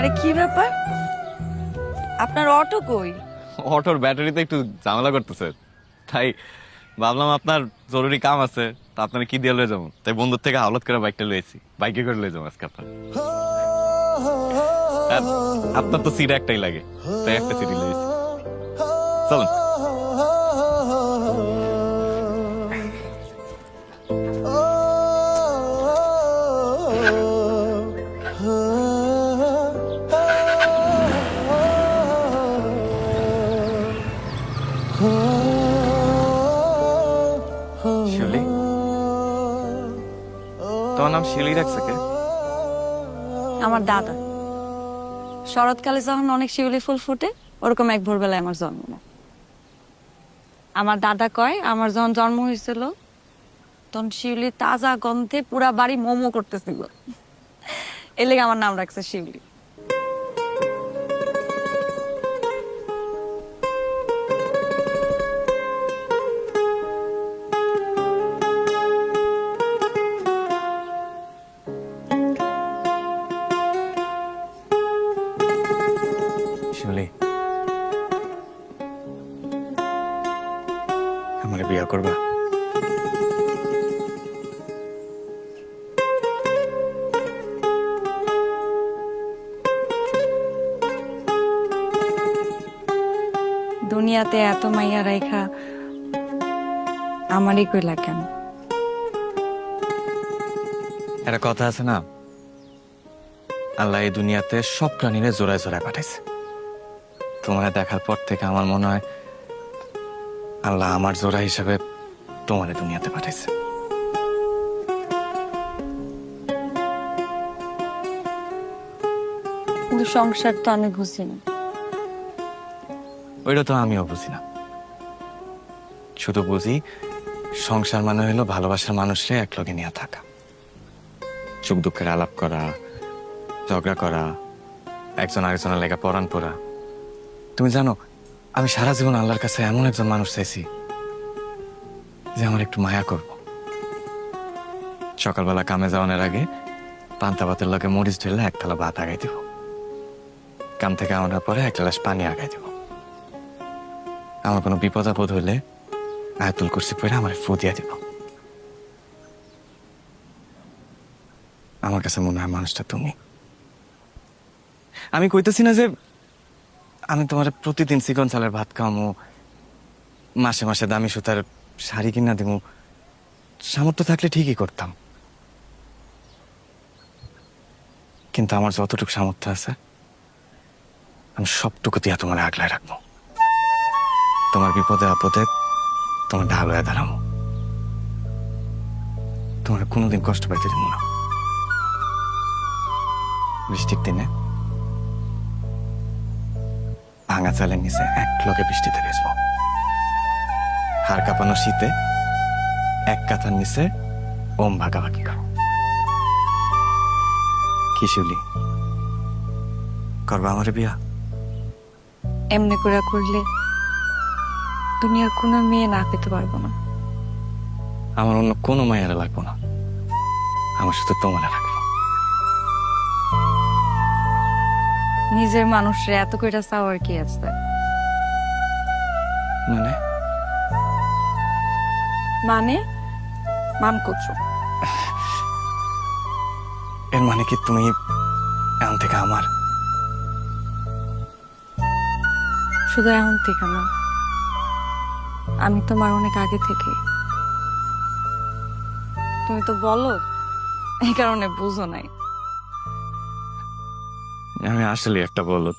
আরে কি ব্যাপার, আপনার অটো কই? অটোর ব্যাটারিতে একটু ঝামেলা করতেছে, তাই ভাবলাম আপনার জরুরি কাম আছে, তা আপনার কি দিয়ে লয়ে যাবো, তাই বন্ধুর থেকে হাওলাত করে বাইকটা লয়েছি, বাইকে করে লয়ে যাবো আজকে আপনার। আর আপনার তো সিট একটাই লাগে, তাই একটা সিটই লয়েছি। চলুন। শিউলি, তোমার নাম শিউলি রাখছে কে? আমার দাদা। শরৎকালে যখন অনেক শিউলি ফুল ফুটে, ওরকম এক ভোরবেলায় আমার জন্ম। আমার দাদা কয়, আমার যখন জন্ম হয়েছিল তখন শিউলি তাজা গন্ধে পুরা বাড়ি মোমো করতেছিল, এর লেগে আমার নাম রাখছে শিউলি। শিউলি, আমার বিয়ে করবা? দুনিয়াতে এত মাইয়া রাইখা আমারই কইলা কেন? একটা কথা আছে না, আল্লাহ এই দুনিয়াতে সব প্রাণীরে জোড়ায় জোড়ায় পাঠাইছে। তোমার দেখার পর থেকে আমার মনে হয় আল্লাহ আমার জোড়া হিসাবে তোমার দুনিয়াতে পাঠাইছে। কিন্তু সংসার তো আমি বুঝি না। ওইটা তো আমিও বুঝি না, শুধু বুঝি সংসার মানে হলো ভালোবাসার মানুষরে একলগে নিয়ে থাকা, সুখ দুঃখের আলাপ করা, ঝগড়া করা, একজন আরেকজনের লেগা পরাণ পড়া। তুমি জানো, আমি সারা জীবন আল্লাহর কাছে এমন একজন মানুষ চাইছি যে আমার একটু মায়া করব। সকালবেলা কামে যাওয়ানোর আগে পান্তা ভাতের লগে মরিচ ঢেলে এক থালা ভাত আগাই দিব, কাম থেকে আনার পরে এক গ্লাস পানি আগাই দিব। আমার কোনো বিপদ আপদ হইলে আয়াতুল কুরসি পড়ে আমার ফু দিয়া দিব। আমার কাছে মনে হয় মানুষটা তুমি। আমি কইতেছি না যে আমি তোমার প্রতিদিন চিকন চালের ভাত খাওয়ামো, মাসে মাসে দামি সুতার শাড়ি কিনা দিব, সামর্থ্য থাকলে ঠিকই করতাম। কিন্তু আমার যতটুকু সামর্থ্য আছে আমি সবটুকু দিয়া তোমার আগলায় রাখবো। তোমার বিপদে আপদে তোমার ঢাল হয়ে দাঁড়াবো, তোমার কোনোদিন কষ্ট পাইতে দিব না। বৃষ্টির দিনে ভাঙা চালের নিচে এক লগে বৃষ্টিতে ভেসবো, হাড় কাঁপানো শীতে এক কাঁথার নিচে ওম ভাগাভাগি করো। কি শিউলি, করবা আমার বিয়া? এমনি করে করলে দুনিয়ার কোনো মেয়ে না পেতে পারবো না। আমার অন্য কোনো মায়েরা লাগবো না, আমার শুধু তোমার লাগবো। নিজের মানুষরে এত কইরা চাওয়ার কি আছে? মানে মানে মানকচু। এর মানে কি তুমি এখন থেকে আমার? শুধু এখন থেকে না, আমি তোমার অনেক আগে থেকে। তুমি তো বলো, এই কারণে বুঝো নাই। আমি আসলে একটা বলদ।